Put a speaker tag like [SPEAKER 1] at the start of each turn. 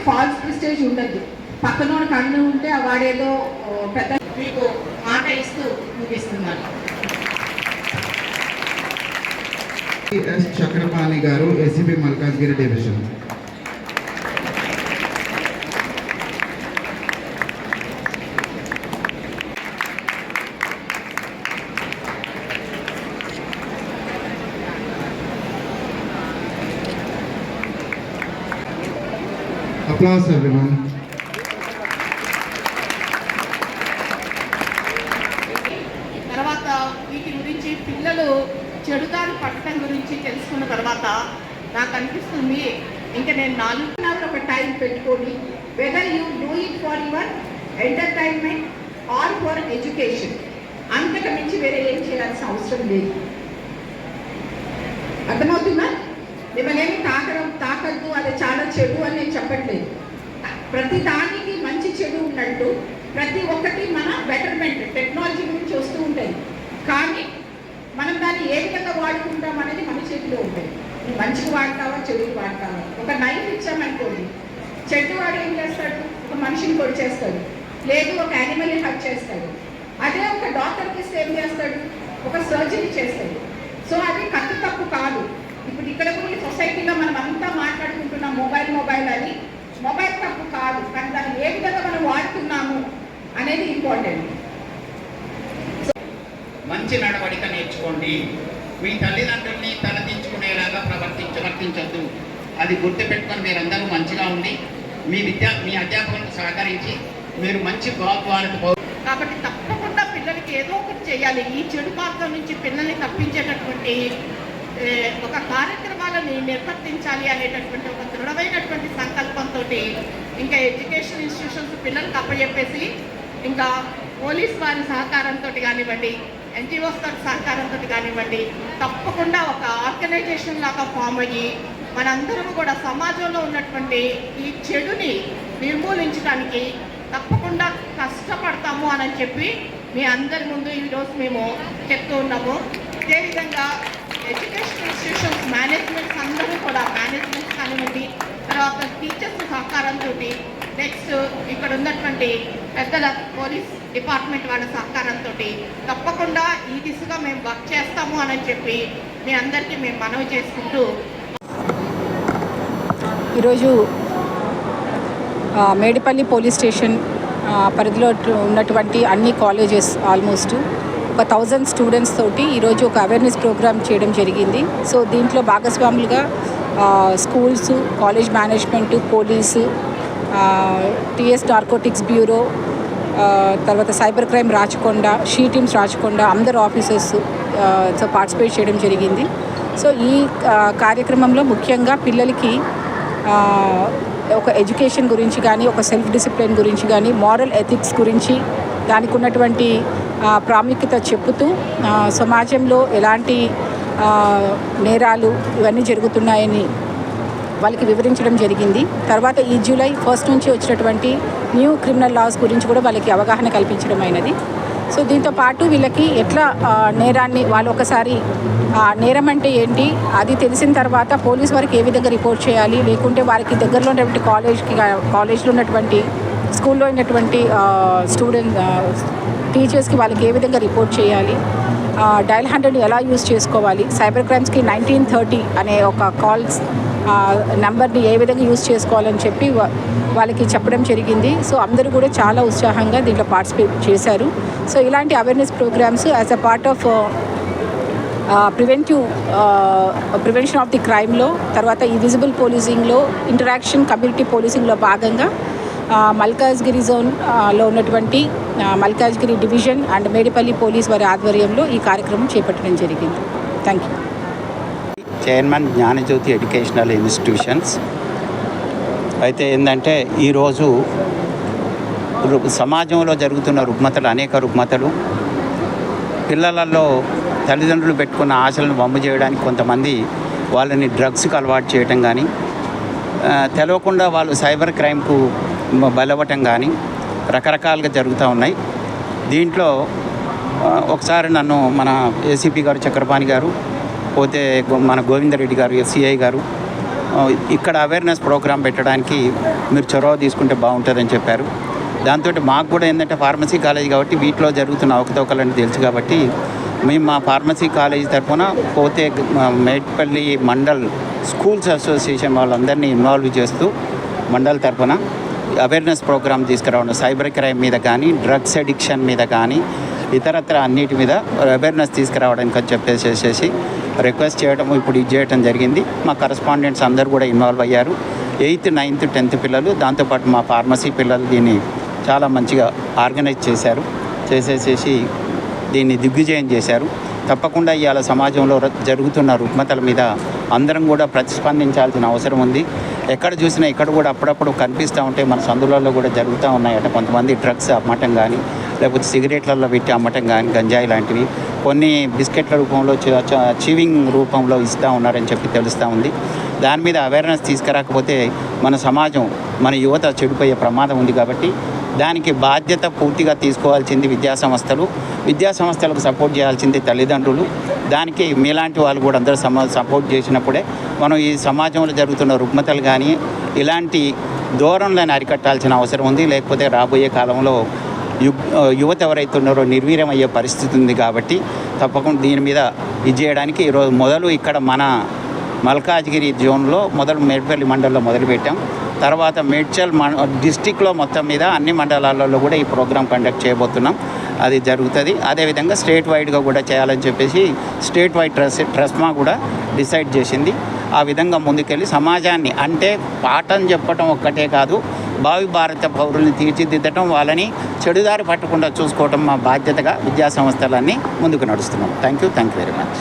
[SPEAKER 1] False prestige ఉండద్దు. పక్కనోడు కన్ను ఉంటే వాడేదో పెద్ద మీకు మాట ఇస్తూ ముగిస్తున్నాను.
[SPEAKER 2] ఎస్ చక్రపాణి గారు, ACB Malkajgiri division. Applause everyone.
[SPEAKER 1] తర్వాత వీటి గురించి పిల్లలు చెడుదారి పట్టడం గురించి తెలుసుకున్న తర్వాత నాకు అనిపిస్తుంది ఇంకా నేను 4 hours ఒక టైం పెట్టుకొని whether you do it for your entertainment are for education, అంతకు మించి వేరే ఏం చేయాల్సిన అవసరం లేదు. అర్థమవుతుందా? మిమ్మల్ని ఏమి తాకద్దు, అది చాలా చెడు అని నేను చెప్పట్లేదు. ప్రతి దానికి మంచి చెడు ఉన్నట్టు ప్రతి ఒక్కటి మన బెటర్మెంట్ టెక్నాలజీ గురించి వస్తూ ఉంటాయి. కానీ మనం దాన్ని ఏ విధంగా వాడుకుంటాం అనేది మన చేతిలో ఉంటుంది. మంచికి వాడతావా చెడుకి వాడతావా? ఒక నైఫ్ ఇచ్చామనుకోండి, చెట్టు వాడు ఏం చేస్తాడు? ఒక మనిషిని పొడి చేస్తాడు, లేదు ఒక యానిమల్ని హర్ట్ చేస్తాడు. అదే ఒక డాక్టర్కి ఇస్తే ఏం చేస్తాడు? ఒక సర్జరీ చేస్తాడు. సో అది కత్తి తప్పు కాదు. ఇప్పుడు ఇక్కడ కూడా సొసైటీలో మనం అంతా మాట్లాడుకుంటున్నాం మొబైల్ అని. మొబైల్ తప్పు కాదు, కానీ దాన్ని ఏ విధంగా మనం వాడుతున్నాము అనేది ఇంపార్టెంట్.
[SPEAKER 3] మంచి నడవడిక నేర్చుకోండి. మీ తల్లిదండ్రుల్ని తలదించుకునేలాగా వర్తించొద్దు. అది గుర్తుపెట్టుకొని మీరందరూ మంచిగా ఉండి మీ అధ్యాపకులకు సహకరించి మీరు మంచి భారత.
[SPEAKER 1] కాబట్టి తప్పకుండా పిల్లలకి ఏదో ఒకటి చేయాలి. ఈ చెడు మార్గం నుంచి పిల్లల్ని తప్పించేటటువంటి ఒక కార్యక్రమాలను నిర్వర్తించాలి అనేటటువంటి ఒక దృఢమైనటువంటి సంకల్పంతో ఇంకా ఎడ్యుకేషన్ ఇన్స్టిట్యూషన్స్ పిల్లలకు అప్పచెప్పేసి ఇంకా పోలీస్ వారి సహకారంతో కానివ్వండి, ఎన్జిఓస్ తోటి సహకారంతో కానివ్వండి, తప్పకుండా ఒక ఆర్గనైజేషన్ లాగా ఫామ్ అయ్యి మనందరం కూడా సమాజంలో ఉన్నటువంటి ఈ చెడుని నిర్మూలించడానికి తప్పకుండా కష్టపడతాము అని చెప్పి మీ అందరి ముందు ఈరోజు మేము చెప్తూ ఉన్నాము. అదేవిధంగా ఎడ్యుకేషన్ ఇన్స్టిట్యూషన్స్ మేనేజ్మెంట్స్ అందరూ కూడా మేనేజ్మెంట్స్ కానివ్వండి, తర్వాత టీచర్స్ సహకారంతో, నెక్స్ట్ ఇక్కడ ఉన్నటువంటి పెద్దల పోలీస్ డిపార్ట్మెంట్ వాళ్ళ సహకారంతో తప్పకుండా ఈ దిశగా మేము వర్క్ చేస్తాము అని చెప్పి మీ అందరికీ మేము మనవి చేసుకుంటూ
[SPEAKER 4] ఈరోజు మేడిపల్లి పోలీస్ స్టేషన్ పరిధిలో ఉన్నటువంటి అన్ని కాలేజెస్ ఆల్మోస్ట్ ఒక 1000 స్టూడెంట్స్ తోటి ఈరోజు ఒక అవేర్నెస్ ప్రోగ్రామ్ చేయడం జరిగింది. సో దీంట్లో భాగస్వాములుగా schools, college management, police, TS narcotics bureau, తర్వాత cyber crime Rachakonda, she teams Rachakonda అందరు ఆఫీసర్స్ సో పార్టిసిపేట్ చేయడం జరిగింది. సో ఈ కార్యక్రమంలో ముఖ్యంగా పిల్లలకి ఒక ఎడ్యుకేషన్ గురించి కానీ, ఒక సెల్ఫ్ డిసిప్లిన్ గురించి కానీ, మారల్ ఎథిక్స్ గురించి దానికి ఉన్నటువంటి ప్రాముఖ్యత చెప్పుతూ సమాజంలో ఎలాంటి నేరాలు ఇవన్నీ జరుగుతున్నాయని వాళ్ళకి వివరించడం జరిగింది. తర్వాత ఈ జూలై 1 నుంచి వచ్చినటువంటి న్యూ క్రిమినల్ లాస్ గురించి కూడా వాళ్ళకి అవగాహన కల్పించడం అయినది. సో దీంతో పాటు వీళ్ళకి ఎట్లా నేరాన్ని వాళ్ళు ఒకసారి నేరం అంటే ఏంటి అది తెలిసిన తర్వాత పోలీస్ వారికి ఏ విధంగా రిపోర్ట్ చేయాలి, లేకుంటే వారికి దగ్గరలో ఉన్నటువంటి కాలేజ్లో ఉన్నటువంటి స్కూల్లో ఉన్నటువంటి టీచర్స్కి వాళ్ళకి ఏ విధంగా రిపోర్ట్ చేయాలి, డయల్ 100 ఎలా యూజ్ చేసుకోవాలి, సైబర్ క్రైమ్స్కి 1930 అనే ఒక కాల్స్ నెంబర్ని ఏ విధంగా యూజ్ చేసుకోవాలని చెప్పి వాళ్ళకి చెప్పడం జరిగింది. సో అందరూ కూడా చాలా ఉత్సాహంగా దీంట్లో పార్టిసిపేట్ చేశారు. సో ఇలాంటి awareness programs as a part of prevention of the క్రైమ్లో, తర్వాత ఈ విజిబుల్ పోలీసింగ్లో, ఇంటరాక్షన్ కమ్యూనిటీ పోలీసింగ్లో భాగంగా మల్కాజ్గిరి జోన్లో ఉన్నటువంటి Malkajgiri division and Medipalli police వారి ఆధ్వర్యంలో ఈ కార్యక్రమం చేపట్టడం జరిగింది. Thank you.
[SPEAKER 3] Chairman Gnanajyothi educational institutions అయితే ఏంటంటే ఈరోజు సమాజంలో జరుగుతున్న రుగ్మతలు, అనేక రుగ్మతలు, పిల్లలలో తల్లిదండ్రులు పెట్టుకున్న ఆశలను వమ్ము చేయడానికి కొంతమంది వాళ్ళని డ్రగ్స్కి అలవాటు చేయటం కానీ, తెలియకుండా వాళ్ళు సైబర్ క్రైమ్కు బలవటం కానీ రకరకాలుగా జరుగుతూ ఉన్నాయి. దీంట్లో ఒకసారి నన్ను మన ఏసీపీ గారు చక్రపాణి గారు, పోతే మన గోవిందరెడ్డి గారు, ఎస్సీఐ గారు, ఇక్కడ అవేర్నెస్ ప్రోగ్రాం పెట్టడానికి మీరు చొరవ తీసుకుంటే బాగుంటుందని చెప్పారు. దాంతో మాకు కూడా ఏంటంటే ఫార్మసీ కాలేజ్ కాబట్టి వీటిలో జరుగుతున్న అవకతవకలని తెలుసు కాబట్టి మేము మా ఫార్మసీ కాలేజ్ తరఫున పోతే మేడ్పల్లి మండల్ స్కూల్స్ అసోసియేషన్ వాళ్ళందరినీ ఇన్వాల్వ్ చేస్తూ మండల్ తరఫున అవేర్నెస్ ప్రోగ్రామ్ తీసుకురావడం, సైబర్ క్రైమ్ మీద కానీ, డ్రగ్స్ అడిక్షన్ మీద కానీ, ఇతరత్ర అన్నిటి మీద అవేర్నెస్ తీసుకురావడానికి అని చెప్పేసి రిక్వెస్ట్ చేయడం, ఇప్పుడు ఇది చేయడం జరిగింది. మా కరస్పాండెంట్స్ అందరూ కూడా ఇన్వాల్వ్ అయ్యారు. 8th, 9th, 10th పిల్లలు, దాంతోపాటు మా ఫార్మసీ పిల్లలు దీన్ని చాలా మంచిగా ఆర్గనైజ్ చేసేసి దీన్ని దిగ్విజయం చేశారు. తప్పకుండా ఇవాళ సమాజంలో జరుగుతున్న రుగ్మతల మీద అందరం కూడా ప్రతిస్పందించాల్సిన అవసరం ఉంది. ఎక్కడ చూసినా ఇక్కడ కూడా అప్పుడప్పుడు కనిపిస్తూ ఉంటే మన సందులలో కూడా జరుగుతూ ఉన్నాయట. కొంతమంది డ్రగ్స్ అమ్మటం కానీ, లేకపోతే సిగరెట్లలో పెట్టి అమ్మటం కానీ, గంజాయి లాంటివి కొన్ని బిస్కెట్ల రూపంలో చీవింగ్ రూపంలో ఇస్తూ ఉన్నారని చెప్పి తెలుస్తూ ఉంది. దాని మీద అవేర్నెస్ తీసుకురాకపోతే మన సమాజం, మన యువత చెడిపోయే ప్రమాదం ఉంది. కాబట్టి దానికి బాధ్యత పూర్తిగా తీసుకోవాల్సింది విద్యాసంస్థలకు సపోర్ట్ చేయాల్సింది తల్లిదండ్రులు. దానికి మీలాంటి వాళ్ళు కూడా అందరూ సపోర్ట్ చేసినప్పుడే మనం ఈ సమాజంలో జరుగుతున్న రుగ్మతలు కానీ ఇలాంటి ధోరణులను అరికట్టాల్సిన అవసరం ఉంది. లేకపోతే రాబోయే కాలంలో యువత ఎవరైతే ఉన్నారో నిర్వీర్యం అయ్యే పరిస్థితి ఉంది. కాబట్టి తప్పకుండా దీని మీద ఇది చేయడానికి ఈరోజు మొదలు ఇక్కడ మన మల్కాజ్గిరి జోన్లో మేడ్పల్లి మండలంలో మొదలుపెట్టాం. తర్వాత మేడ్చల్ డిస్టిక్లో మొత్తం మీద అన్ని మండలాలలో కూడా ఈ ప్రోగ్రాం కండక్ట్ చేయబోతున్నాం. అది జరుగుతుంది. అదేవిధంగా స్టేట్ వైడ్గా కూడా చేయాలని చెప్పేసి స్టేట్ వైడ్ ట్రస్మా కూడా డిసైడ్ చేసింది. ఆ విధంగా ముందుకెళ్ళి సమాజాన్ని, అంటే పాఠం చెప్పడం ఒక్కటే కాదు, భావి భారత పౌరుల్ని తీర్చిదిద్దటం, వాళ్ళని చెడుదారి పట్టకుండా చూసుకోవటం మా బాధ్యతగా విద్యా సంస్థలన్నీ ముందుకు నడుస్తున్నాం. Thank you very much.